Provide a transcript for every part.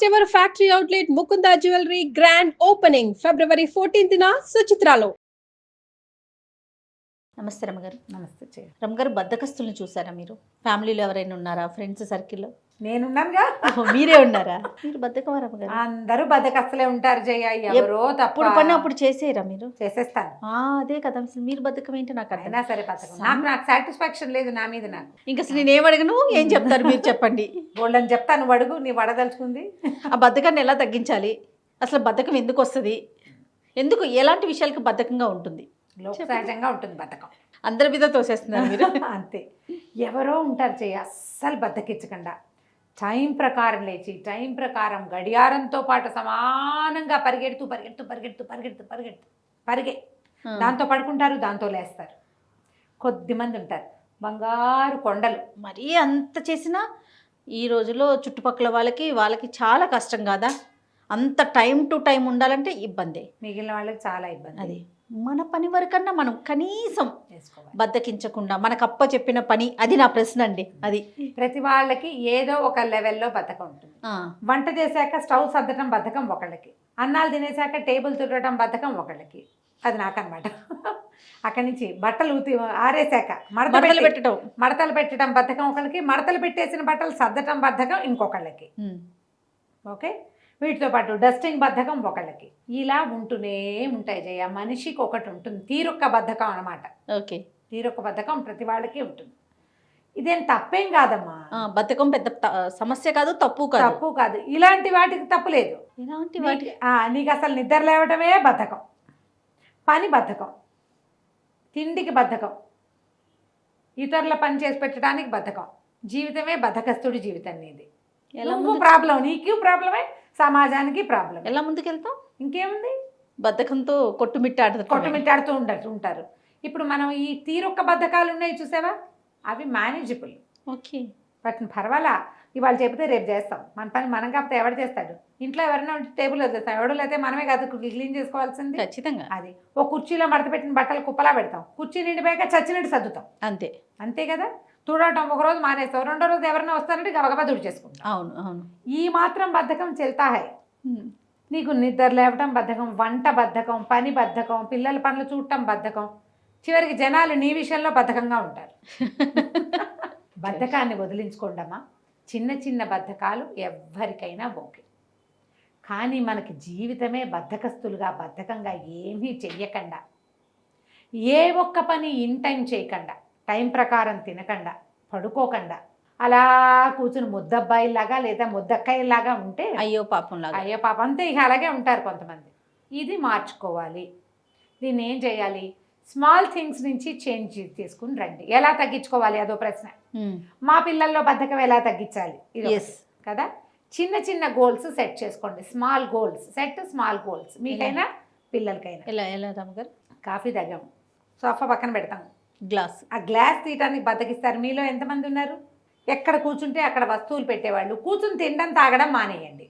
First ever factory outlet Mukunda jewellery grand opening February 14న సుచిత్రాలో. నమస్తే రమ్మగారు. నమస్తే చెయ్యి. రమ్మగారు, బద్దకస్తుల్ని చూసారా మీరు? ఫ్యామిలీలో ఎవరైనా ఉన్నారా? ఫ్రెండ్స్ సర్కిల్లో? నేనున్నానుగా. మీరే ఉన్నారా? మీరు బద్దకమా రమ్మగారు? అందరూ బద్దకస్తులే ఉంటారు జయ. ఎవరో అప్పుడు పని అప్పుడు చేసేయరా మీరు? చేసేస్తాను. అదే కదా, అసలు మీరు బద్దకం ఏంటి నాకు అర్థం. అయినా సరే బద్దకం నాకు సాటిస్ఫాక్షన్ లేదు నా మీద. నాకు ఇంకా అసలు నేను ఏం అడగను, ఏం చెప్తారు మీరు చెప్పండి. వాళ్ళని చెప్తాను, నువ్వు అడుగు. నీ వడదలుచుకుంది ఆ బద్దకాన్ని ఎలా తగ్గించాలి? అసలు బద్దకం ఎందుకు వస్తుంది? ఎందుకు ఎలాంటి విషయాలకు బద్దకంగా ఉంటుంది? లోక సహజంగా ఉంటుంది బద్ధకం. అందరి మీద తోసేస్తున్నారు మీరు. అంతే. ఎవరో ఉంటారు చెయ్యి, అస్సలు బద్దకిచ్చకుండా టైం ప్రకారం లేచి టైం ప్రకారం గడియారంతో పాటు సమానంగా పరిగే దాంతో పడుకుంటారు, దాంతో లేస్తారు. కొద్దిమంది ఉంటారు బంగారు కొండలు. మరీ అంత చేసినా ఈ రోజులో చుట్టుపక్కల వాళ్ళకి చాలా కష్టం కాదా? అంత టైం టు టైం ఉండాలంటే ఇబ్బంది. మిగిలిన వాళ్ళకి చాలా ఇబ్బంది. అది మన పని వరకన్నా మనం కనీసం చేసుకోవాలి. బద్దకించకుండా మనకు అప్ప చెప్పిన పని, అది నా ప్రశ్న అండి. అది ప్రతి వాళ్ళకి ఏదో ఒక లెవెల్లో బద్ధకం ఉంటుంది. వంట చేశాక స్టవ్ సర్దటం బద్ధకం ఒకళ్ళకి, అన్నాలు తినేశాక టేబుల్ తుడవడం బద్ధకం ఒకళ్ళకి. అది నాకనమాట. అక్కడి నుంచి బట్టలు ఆరేశాక మడతలు పెట్టడం బద్ధకం ఒకళ్ళకి, మడతలు పెట్టేసిన బట్టలు సర్దటం బద్ధకం ఇంకొకళ్ళకి. ఓకే, వీటితో పాటు డస్టింగ్ బద్ధకం ఒకళ్ళకి. ఇలా ఉంటూనే ఉంటాయి జయ. మనిషికి ఒకటి ఉంటుంది, తీరొక్క బద్ధకం అనమాట. ఓకే, తీరొక్క బద్ధకం ప్రతి వాళ్ళకి ఉంటుంది. ఇదేం తప్పేం కాదమ్మా. బద్ధకం పెద్ద సమస్య కాదు, తప్పు కాదు. ఇలాంటి వాటికి తప్పు లేదు. ఇలాంటి వాటికి నీకు అసలు నిద్ర లేవటమే బద్ధకం, పని బద్ధకం, తిండికి బద్ధకం, ఇతరుల పని చేసి పెట్టడానికి బద్ధకం. జీవితమే బద్ధకస్తుడి జీవితం నీది. నువ్వు ప్రాబ్లం, నీకు ప్రాబ్లమే, సమాజానికి ప్రాబ్లం. ఎలా ముందుకెళ్తాం? ఇంకేముంది, బద్ధకంతో కొట్టుమిట్టాడుతూ ఉంటారు. ఇప్పుడు మనం ఈ తీరొక్క బద్ధకాలు ఉన్నాయి చూసావా, అవి మేనేజబుల్. ఓకే, వాటిని పర్వాలా, ఇవాళ చెబితే రేపు చేస్తాం. మన పని మనం కాకపోతే ఎవరు చేస్తాడు? ఇంట్లో ఎవరైనా ఉంటే టేబుల్ వదిలేస్తాం, ఎవడో లేకపోతే మనమే కాదు క్లీన్ చేసుకోవాల్సింది. ఖచ్చితంగా. అది ఓ కుర్చీలో మడత పెట్టిన బట్టలు కుప్పలా పెడతాం, కుర్చీ నిండిపోయాక చచ్చినట్టు సర్దుతాం. అంతే కదా. తుడవటం ఒకరోజు మానేస్తాం, రెండో రోజు ఎవరైనా వస్తారంటే గబగబా తుడిచేసుకుంటాం. అవును. ఈ మాత్రం బద్ధకం చెల్తా హై. నీకు నిద్ర లేవటం బద్ధకం, వంట బద్ధకం, పని బద్ధకం, పిల్లల పనులు చూడటం బద్ధకం, చివరికి జనాలు నీ విషయంలో బద్ధకంగా ఉంటారు. బద్ధకాన్ని వదిలించుకోండమ్మా. చిన్న చిన్న బద్ధకాలు ఎవరికైనా ఓకే, కానీ మనకి జీవితమే బద్ధకస్తులుగా బద్ధకంగా ఏమీ చెయ్యకుండా, ఏ ఒక్క పని ఇన్ టైం చేయకుండా, టైం ప్రకారం తినకుండా, పడుకోకుండా, అలా కూర్చుని ముద్దబ్బాయిలాగా లేదా ముద్దక్కాయలాగా ఉంటే అయ్యో పాపం అంతే. ఇక అలాగే ఉంటారు కొంతమంది. ఇది మార్చుకోవాలి. దీన్ని ఏం చేయాలి? స్మాల్ థింగ్స్ నుంచి చేంజ్ తీసుకుని రండి. ఎలా తగ్గించుకోవాలి అదో ప్రశ్న. మా పిల్లల్లో బద్ధకం ఎలా తగ్గించాలి కదా. చిన్న చిన్న గోల్స్ సెట్ చేసుకోండి. Small goals set, small goals మీకైనా పిల్లలకైనా. ఎలా రమ్మగారు? కాఫీ తాగాము, సోఫా పక్కన పెడతాము, ఆ గ్లాస్ తీయటానికి బద్దకిస్తారు. మీలో ఎంతమంది ఉన్నారు? ఎక్కడ కూర్చుంటే అక్కడ వస్తువులు పెట్టేవాళ్ళు. కూర్చుని తినడం తాగడం మానేయండి.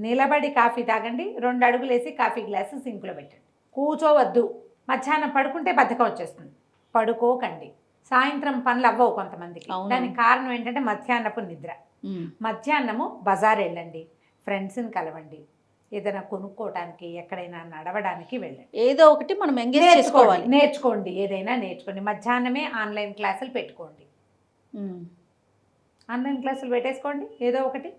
నిలబడి కాఫీ తాగండి. 2 అడుగులు వేసి కాఫీ గ్లాసు సింకులో పెట్టండి. కూర్చోవద్దు. మధ్యాహ్నం పడుకుంటే బద్ధకం వచ్చేస్తుంది, పడుకోకండి. సాయంత్రం పనులు అవ్వవు కొంతమందికి. దానికి కారణం ఏంటంటే మధ్యాహ్నపు నిద్ర. మధ్యాహ్నము బజార్ వెళ్ళండి, ఫ్రెండ్స్ని కలవండి, ఏదైనా కొనుక్కోవడానికి, ఎక్కడైనా నడవడానికి వెళ్ళండి. ఏదో ఒకటి మనం ఎంగేజ్ చేసుకోవాలి, నేర్చుకోండి. ఏదైనా నేర్చుకోండి. మధ్యాహ్నమే ఆన్లైన్ క్లాసులు పెట్టుకోండి. ఆన్లైన్ క్లాసులు పెట్టేసుకోండి ఏదో ఒకటి.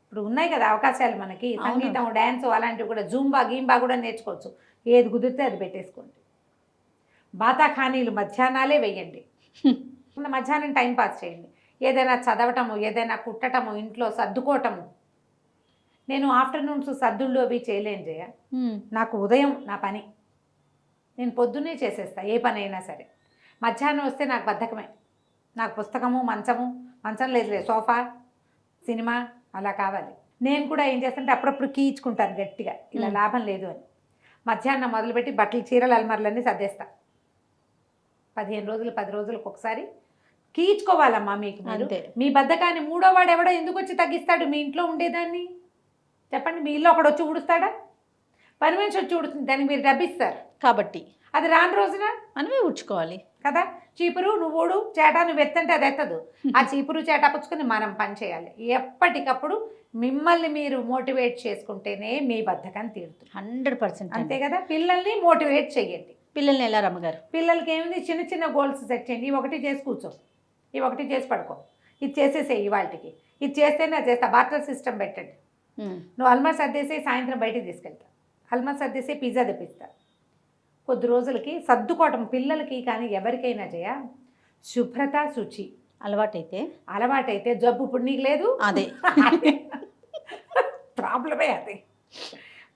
ఇప్పుడు ఉన్నాయి కదా అవకాశాలు మనకి, సంగీతం, డ్యాన్స్ అలాంటివి కూడా, జూంబా గీంబా కూడా నేర్చుకోవచ్చు. ఏది కుదిరితే అది పెట్టేసుకోండి. బాతాఖానీలు మధ్యాహ్నాలే వేయండి. మధ్యాహ్నం టైం పాస్ చేయండి. ఏదైనా చదవటము, ఏదైనా కుట్టటము, ఇంట్లో సర్దుకోవటము. నేను ఆఫ్టర్నూన్స్ సర్దుళ్ళు అవి చేయలేను జయ. నాకు ఉదయం నా పని నేను పొద్దున్నే చేసేస్తా, ఏ పని అయినా సరే. మధ్యాహ్నం వస్తే నాకు బద్ధకమే. నాకు పుస్తకము, మంచం లేదు, సోఫా, సినిమా అలా కావాలి. నేను కూడా ఏం చేస్తానంటే అప్పుడప్పుడు కీచుకుంటాను గట్టిగా, ఇలా లాభం లేదు అని. మధ్యాహ్నం మొదలుపెట్టి బట్టలు, చీరలు, అల్మర్లన్నీ సర్దేస్తా. 15 రోజులు 10 రోజులకు ఒకసారి కీచుకోవాలమ్మా. మీకు మీ బద్ధకాన్ని మూడో వాడు ఎవడో ఎందుకు వచ్చి తగ్గిస్తాడు? మీ ఇంట్లో ఉండేదాన్ని చెప్పండి. మీ ఇల్లు ఒకడు వచ్చి ఊడుస్తాడా? పని మనిషి వచ్చి ఊడుతుంది, దానికి మీరు డబ్బిస్తారు కాబట్టి. అది రాని రోజున మనమే ఊడ్చుకోవాలి కదా. చీపురు నువ్వు ఊడు, చేట నువ్వు ఎత్తంటే అది ఎత్తదు. ఆ చీపురు చేట పుచ్చుకొని మనం పని చేయాలి. ఎప్పటికప్పుడు మిమ్మల్ని మీరు మోటివేట్ చేసుకుంటేనే మీ బద్ధకం తీరుతుంది. 100% అంతే కదా, పిల్లల్ని మోటివేట్ చెయ్యండి. పిల్లల్ని ఎలా రమ్మగారు? పిల్లలకి ఏముంది, చిన్న చిన్న గోల్స్ సెట్ చేయండి. ఇవి ఒకటి చేసి కూర్చో, ఇవి ఒకటి చేసి పడుకో, ఇది చేసేసేయి ఇవాళకి, ఇది చేస్తేనే అది చేస్తా. బార్టర్ సిస్టమ్ పెట్టండి. నువ్వు అల్మా సర్దేసి సాయంత్రం బయటికి తీసుకెళ్తా, అల్మా సర్దేసి పిజ్జా తెప్పిస్తా. కొద్ది రోజులకి సర్దుకోవటం పిల్లలకి కానీ ఎవరికైనా శుభ్రత శుచి అలవాటైతే జబ్బు ఇప్పుడు నీకు లేదు. అదే ప్రాబ్లమే అది.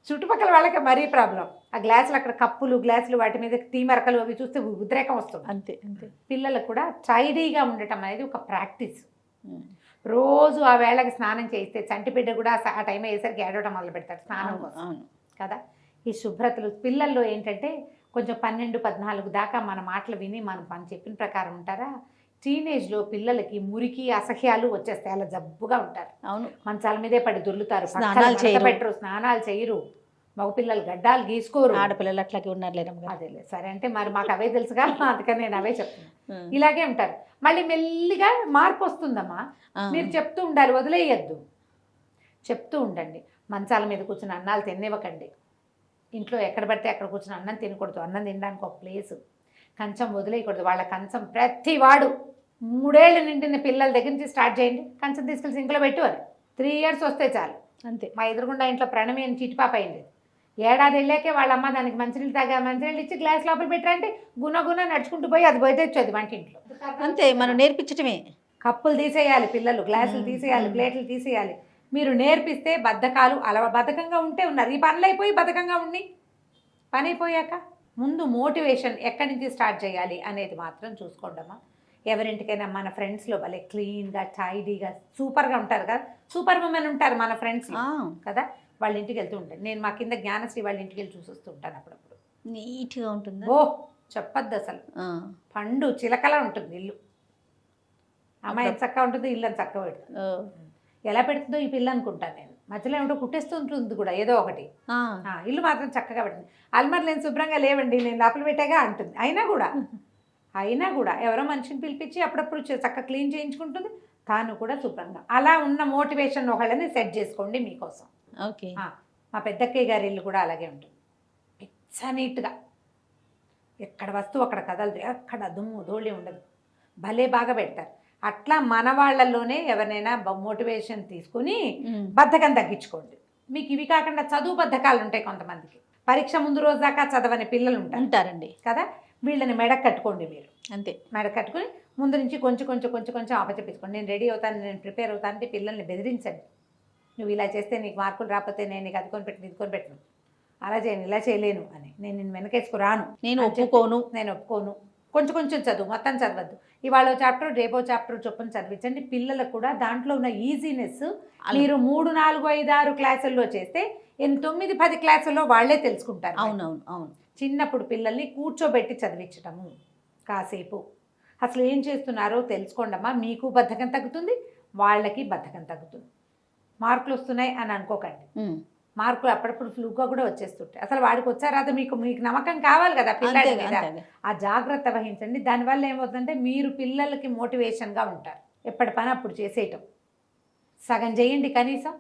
చుట్టుపక్కల వాళ్ళకి మరీ ప్రాబ్లం. ఆ గ్లాసులు అక్కడ కప్పులు గ్లాసులు వాటి మీద తీమరకలు అవి చూస్తే ఉద్రేకం వస్తుంది. అంతే అంతే. పిల్లలకు కూడా టైడీగా ఉండటం అనేది ఒక ప్రాక్టీస్. రోజు ఆ వేళకి స్నానం చేస్తే చంటి బిడ్డ కూడా ఆ టైం అయ్యేసరికి ఏడవడం మొదలు పెడతాడు స్నానం కోసం కదా. ఈ శుభ్రతలు పిల్లల్లో ఏంటంటే కొంచెం 12-14 దాకా మన మాటలు విని మనం చెప్పిన ప్రకారం ఉంటారా. టీనేజ్లో పిల్లలకి మురికి అసహ్యాలు వచ్చేస్తాయి, అలా జబ్బుగా ఉంటారు. అవును, మంచాల మీదే పడి దొర్లుతారు, పెట్టరు, స్నానాలు చేయరు, మగపిల్లలు గడ్డాలు గీసుకోరు, ఆడపిల్లలు అట్లాగే ఉన్నారు. అదేలే సరే, అంటే మరి మాకు అవే తెలుసుగా, అందుకని నేను అవే చెప్తున్నాను. ఇలాగే ఉంటారు. మళ్ళీ మెల్లిగా మార్పు వస్తుందమ్మా. మీరు చెప్తూ ఉండాలి, వదిలేయద్దు, చెప్తూ ఉండండి. మంచాల మీద కూర్చుని అన్నాలు తినివ్వకండి. ఇంట్లో ఎక్కడ పడితే అక్కడ కూర్చుని అన్నం తినకూడదు. అన్నం తినడానికి ఒక ప్లేసు, కంచం వదిలేయకూడదు. వాళ్ళ కంచం ప్రతి వాడు 3 ఏళ్ళు నిండిన పిల్లల దగ్గర నుంచి స్టార్ట్ చేయండి. కంచం తీసుకెళ్ళి సింక్లో పెట్టు అని 3 years వస్తే చాలు. అంతే. మా ఎదురుగుండా ఇంట్లో ప్రణమి అని చిటిపాప అయింది. 7 వెళ్ళాకే వాళ్ళ అమ్మ దానికి మంచినీళ్ళు ఇచ్చి గ్లాస్ లోపల పెట్టారంటే గుణ నడుచుకుంటూ పోయి అది పోయి తెచ్చేది వంటింట్లో. అంతే, మనం నేర్పించటమే. కప్పులు తీసేయాలి పిల్లలు, గ్లాసులు తీసేయాలి, ప్లేట్లు తీసేయాలి. మీరు నేర్పిస్తే బద్ధకాలు బద్ధకంగా ఉంటే ఉన్నారు. ఈ పనులు అయిపోయి బద్ధకంగా ఉండి పని అయిపోయాక ముందు మోటివేషన్ ఎక్కడి నుంచి స్టార్ట్ చేయాలి అనేది మాత్రం చూసుకోండమ్మా. ఎవరింటికైనా మన ఫ్రెండ్స్లో భలే క్లీన్గా టైడీగా సూపర్గా ఉంటారు కదా, సూపర్ ఉమెన్ ఉంటారు మన ఫ్రెండ్స్ కదా, వాళ్ళ ఇంటికి వెళ్తూ ఉంటాను నేను. మా కింద జ్ఞానశ్రీ వాళ్ళ ఇంటికి వెళ్ళి చూసొస్తూ ఉంటాను అప్పుడప్పుడు. నీట్గా ఉంటుంది. ఓ చెప్పద్దు అసలు, పండు చిలకలా ఉంటుంది ఇల్లు. అమ్మాయి ఎంత చక్కగా ఉంటుంది, ఇల్లు అంత చక్కగా పెడుతుంది. ఎలా పెడుతుందో ఈ పిల్ల అనుకుంటాను నేను. మధ్యలో ఏమిటో కుట్టేస్తుంటుంది కూడా ఏదో ఒకటి. ఇల్లు మాత్రం చక్కగా పెడుతుంది. అల్మర్లు నేను శుభ్రంగా లేవండి, నేను లోపల పెట్టాగా అంటుంది. అయినా కూడా ఎవరో మనిషిని పిలిపించి అప్పుడప్పుడు చక్కగా క్లీన్ చేయించుకుంటుంది, తాను కూడా శుభ్రంగా. అలా ఉన్న మోటివేషన్ ఒకళ్ళని సెట్ చేసుకోండి మీకోసం. ఓకే. మా పెద్దక్కయ్య గారి ఇల్లు కూడా అలాగే ఉంటుంది, పిచ్చ నీట్గా. ఎక్కడ వస్తువు అక్కడ కదలదు, ఎక్కడ దుమ్ము ధూళి ఉండదు, భలే బాగా పెడతారు. అట్లా మన వాళ్ళల్లోనే ఎవరినైనా మోటివేషన్ తీసుకుని బద్ధకం తగ్గించుకోండి. మీకు ఇవి కాకుండా చదువు బద్ధకాలు ఉంటాయి కొంతమందికి. పరీక్ష ముందు రోజు దాకా చదవని పిల్లలు ఉంటారండి కదా, వీళ్ళని మెడకు కట్టుకోండి మీరు. అంతే, మెడ కట్టుకుని ముందు నుంచి కొంచెం ఆపచెప్పించుకోండి. నేను రెడీ అవుతాను, నేను ప్రిపేర్ అవుతాను అంటే పిల్లల్ని బెదిరించండి. నువ్వు ఇలా చేస్తే నీకు మార్కులు రాకపోతే నేను నీకు అది కొనిపెట్టను ఇది కొనిపెట్టను, అలా చేయను ఇలా చేయలేను అని, నేను నిన్ను వెనకేసుకు రాను, నేను ఒప్పుకోను. కొంచెం చదువు, మొత్తం చదవద్దు. ఇవాళ చాప్టర్ రేపో చాప్టర్ చొప్పున చదివించండి. పిల్లలకు కూడా దాంట్లో ఉన్న ఈజీనెస్ మీరు 3, 4, 5, 6 క్లాసుల్లో చేస్తే 9, 10 క్లాసుల్లో వాళ్ళే తెలుసుకుంటారు. అవును. చిన్నప్పుడు పిల్లల్ని కూర్చోబెట్టి చదివించటము కాసేపు, అసలు ఏం చేస్తున్నారో తెలుసుకోండమ్మా. మీకు బద్ధకం తగ్గుతుంది, వాళ్ళకి బద్ధకం తగ్గుతుంది. మార్కులు వస్తున్నాయి అని అనుకోకండి, మార్కులు అప్పుడప్పుడు ఫ్లూగా కూడా వచ్చేస్తుంటాయి. అసలు వాడికి వచ్చారా మీకు నమ్మకం కావాలి కదా పిల్లడి మీద, ఆ జాగ్రత్త వహించండి. దానివల్ల ఏమవుతుందంటే మీరు పిల్లలకి మోటివేషన్గా ఉంటారు. ఎప్పటి పని అప్పుడు చేసేయటం, సగం చేయండి కనీసం.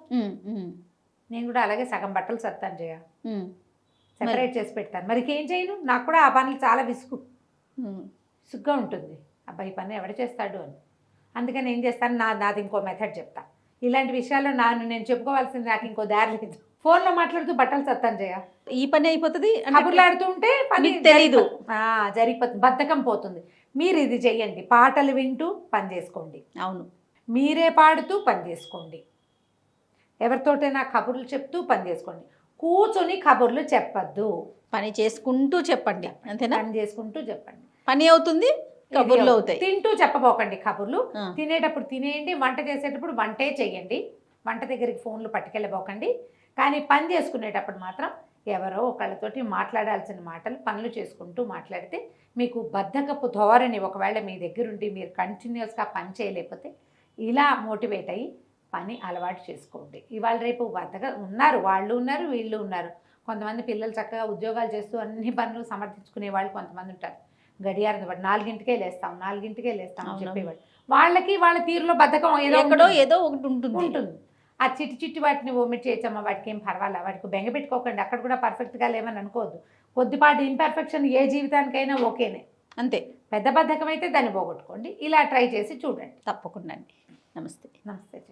నేను కూడా అలాగే సగం బట్టలు సత్తాను చేయ, సెపరేట్ చేసి పెడతాను. మరికి ఏం చేయను, నాకు కూడా ఆ పనులు చాలా విసుగ్గా ఉంటుంది. అబ్బాయి పని ఎవడ చేస్తాడు అని. అందుకని ఏం చేస్తాను, నాది ఇంకో మెథడ్ చెప్తా. ఇలాంటి విషయాల్లో నేను చెప్పుకోవాల్సింది నాకు ఇంకో దారి లేదు. ఫోన్లో మాట్లాడుతూ బట్టలు సత్తాను చేయ, ఈ పని అయిపోతుంది. కబుర్లాడుతూ ఉంటే పని తెలీదు, జరిగిపోతుంది, బద్ధకం పోతుంది. మీరు ఇది చెయ్యండి, పాటలు వింటూ పని చేసుకోండి. అవును, మీరే పాడుతూ పని చేసుకోండి. ఎవరితోటైనా కబుర్లు చెప్తూ పని చేసుకోండి. కూర్చొని కబుర్లు చెప్పద్దు, పని చేసుకుంటూ చెప్పండి. అంతేనా, పని చేసుకుంటూ చెప్పండి, పని అవుతుంది, కబుర్లు అవుతాయి. తింటూ చెప్పబోకండి కబుర్లు. తినేటప్పుడు తినేయండి, వంట చేసేటప్పుడు వంటే చెయ్యండి. వంట దగ్గరికి ఫోన్లు పట్టుకెళ్ళబోకండి. కానీ పని చేసుకునేటప్పుడు మాత్రం ఎవరో ఒకళ్ళతోటి మాట్లాడాల్సిన మాటలు పనులు చేసుకుంటూ మాట్లాడితే మీకు బద్ధకపు ధోరణి ఒకవేళ మీ దగ్గరుండి మీరు కంటిన్యూస్గా పని చేయలేకపోతే ఇలా మోటివేట్ అయ్యి పని అలవాటు చేసుకోండి. ఇవాళ రేపు బద్ధగా ఉన్నారు, వాళ్ళు ఉన్నారు, వీళ్ళు ఉన్నారు. కొంతమంది పిల్లలు చక్కగా ఉద్యోగాలు చేస్తూ అన్ని పనులు సమర్థించుకునే వాళ్ళు కొంతమంది ఉంటారు. గడియారం 4ంటికే లేస్తాం అని చెప్పేవాళ్ళు. వాళ్ళకి వాళ్ళ తీరులో బద్ధకం ఏదో ఒకటి ఉంటుంది. ఆ చిట్టి చిట్టి వాటిని ఓమిట్ చేయొచ్చమ్మా, వాటికి ఏం పర్వాలేదు, వాటికి బెంగ పెట్టుకోకండి, అక్కడ కూడా పర్ఫెక్ట్గా లేవని అనుకోవద్దు. కొద్దిపాటి ఇంపర్ఫెక్షన్ ఏ జీవితానికైనా ఓకేనే. అంతే. పెద్ద బద్ధకం అయితే దాన్ని పోగొట్టుకోండి. ఇలా ట్రై చేసి చూడండి. తప్పకుండా అండి. నమస్తే. నమస్తే.